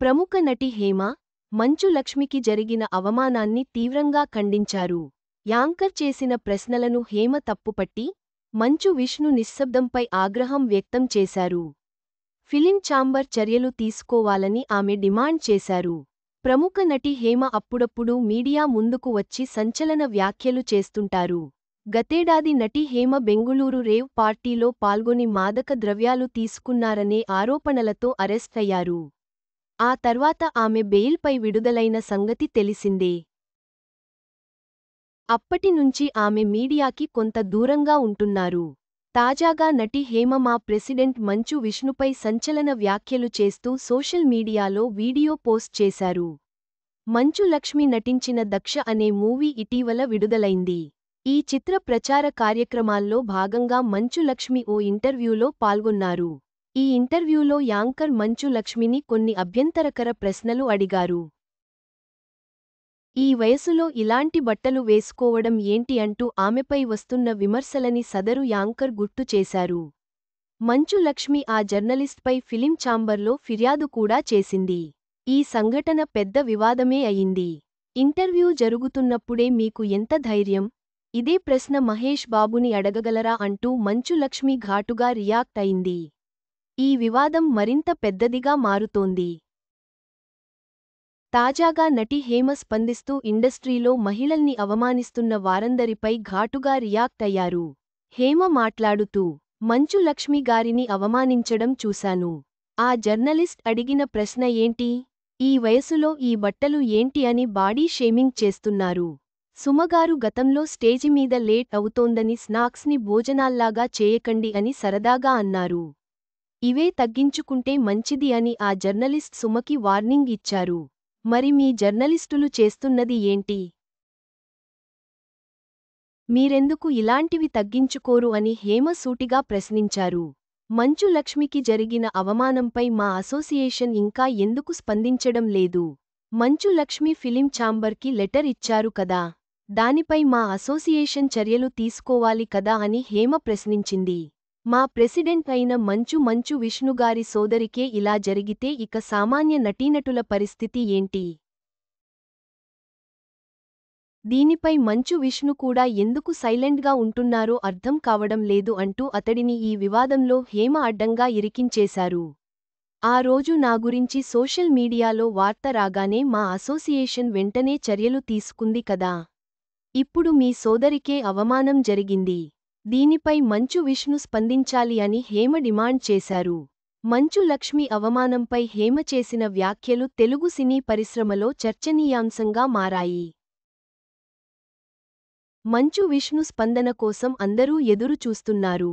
ప్రముఖ నటి హేమ, మంచు లక్ష్మికి జరిగిన అవమానాన్ని తీవ్రంగా ఖండించారు. యాంకర్ చేసిన ప్రశ్నలను హేమ తప్పుపట్టి, మంచు విష్ణు నిశ్శబ్దంపై ఆగ్రహం వ్యక్తం చేశారు. ఫిలిం ఛాంబర్ చర్యలు తీసుకోవాలని ఆమె డిమాండ్ చేశారు. ప్రముఖ నటి హేమ అప్పుడప్పుడు మీడియా ముందుకు వచ్చి సంచలన వ్యాఖ్యలు చేస్తుంటారు. గతేడాది నటి హేమ బెంగుళూరు రేవ్ పార్టీలో పాల్గొని మాదక ద్రవ్యాలు తీసుకున్నారనే ఆరోపణలతో అరెస్ట్ అయ్యారు. ఆ తర్వాత ఆమె బెయిల్పై విడుదలైన సంగతి తెలిసిందే. అప్పటినుంచి ఆమె మీడియాకి కొంత దూరంగా ఉంటున్నారు. తాజాగా నటి హేమ మా ప్రెసిడెంట్ మంచు విష్ణుపై సంచలన వ్యాఖ్యలు చేస్తూ సోషల్ మీడియాలో వీడియో పోస్ట్ చేశారు. మంచు లక్ష్మి నటించిన దక్ష అనే మూవీ ఇటీవల విడుదలైంది. ఈ చిత్ర ప్రచార కార్యక్రమాల్లో భాగంగా మంచు లక్ష్మి ఓ ఇంటర్వ్యూలో పాల్గొన్నారు. ఈ ఇంటర్వ్యూలో యాంకర్ మంచు లక్ష్మిని కొన్ని అభ్యంతరకర ప్రశ్నలు అడిగారు. ఈ వయసులో ఇలాంటి బట్టలు వేసుకోవడం ఏంటి అంటూ ఆమెపై వస్తున్న విమర్శలని సదరు యాంకర్ గుర్తు చేశారు. మంచు లక్ష్మి ఆ జర్నలిస్ట్పై ఫిలిం ఛాంబర్లో ఫిర్యాదు కూడా చేసింది. ఈ సంఘటన పెద్ద వివాదమే అయింది. ఇంటర్వ్యూ జరుగుతున్నప్పుడే మీకు ఎంత ధైర్యం? ఇదే ప్రశ్న మహేష్ బాబుని అడగగలరా అంటూ మంచు లక్ష్మి ఘాటుగా రియాక్ట్ అయింది. ఈ వివాదం మరింత పెద్దదిగా మారుతోంది. తాజాగా నటి హేమ స్పందిస్తూ ఇండస్ట్రీలో మహిళల్ని అవమానిస్తున్న వారందరిపై ఘాటుగా రియాక్ట్ అయ్యారు. హేమ మాట్లాడుతూ, మంచు లక్ష్మి గారిని అవమానించడం చూశాను. ఆ జర్నలిస్ట్ అడిగిన ప్రశ్న ఏంటి? ఈ వయసులో ఈ బట్టలు ఏంటి అని బాడీ షేమింగ్ చేస్తున్నారు. సుమగారు గతంలో స్టేజి మీద లేట్ అవుతోందని స్నాక్స్ని భోజనాల్లాగా చేయకండి అని సరదాగా అన్నారు. ఇవే తగ్గించుకుంటే మంచిది అని ఆ జర్నలిస్ట్ సుమకి వార్నింగ్ ఇచ్చారు. మరి మీ జర్నలిస్టులు చేస్తున్నది ఏంటి? మీరెందుకు ఇలాంటివి తగ్గించుకోరు అని హేమ సూటిగా ప్రశ్నించారు. మంచు లక్ష్మికి జరిగిన అవమానంపై మా అసోసియేషన్ ఇంకా ఎందుకు స్పందించడం లేదు? మంచు లక్ష్మి ఫిలిం ఛాంబర్కి లెటర్ ఇచ్చారు కదా, దానిపై మా అసోసియేషన్ చర్యలు తీసుకోవాలి కదా అని హేమ ప్రశ్నించింది. మా ప్రెసిడెంట్ అయిన మంచు విష్ణుగారి సోదరికే ఇలా జరిగితే ఇక సామాన్య నటీనటుల పరిస్థితి ఏంటి? దీనిపై మంచు విష్ణు కూడా ఎందుకు సైలెంట్గా ఉంటున్నారో అర్థం కావడం లేదు అంటూ అతడిని ఈ వివాదంలో హేమ అడ్డంగా ఇరికించేశారు. ఆ రోజు నా గురించి సోషల్ మీడియాలో వార్త రాగానే మా అసోసియేషన్ వెంటనే చర్యలు తీసుకుంది కదా. ఇప్పుడు మీ సోదరికే అవమానం జరిగింది. దీనిపై మంచు విష్ణు స్పందించాలి అని హేమ డిమాండ్ చేశారు. మంచు లక్ష్మి అవమానంపై హేమ చేసిన వ్యాఖ్యలు తెలుగు సినీ పరిశ్రమలో చర్చనీయాంశంగా మారాయి. మంచు విష్ణు స్పందన కోసం అందరూ ఎదురు చూస్తున్నారు.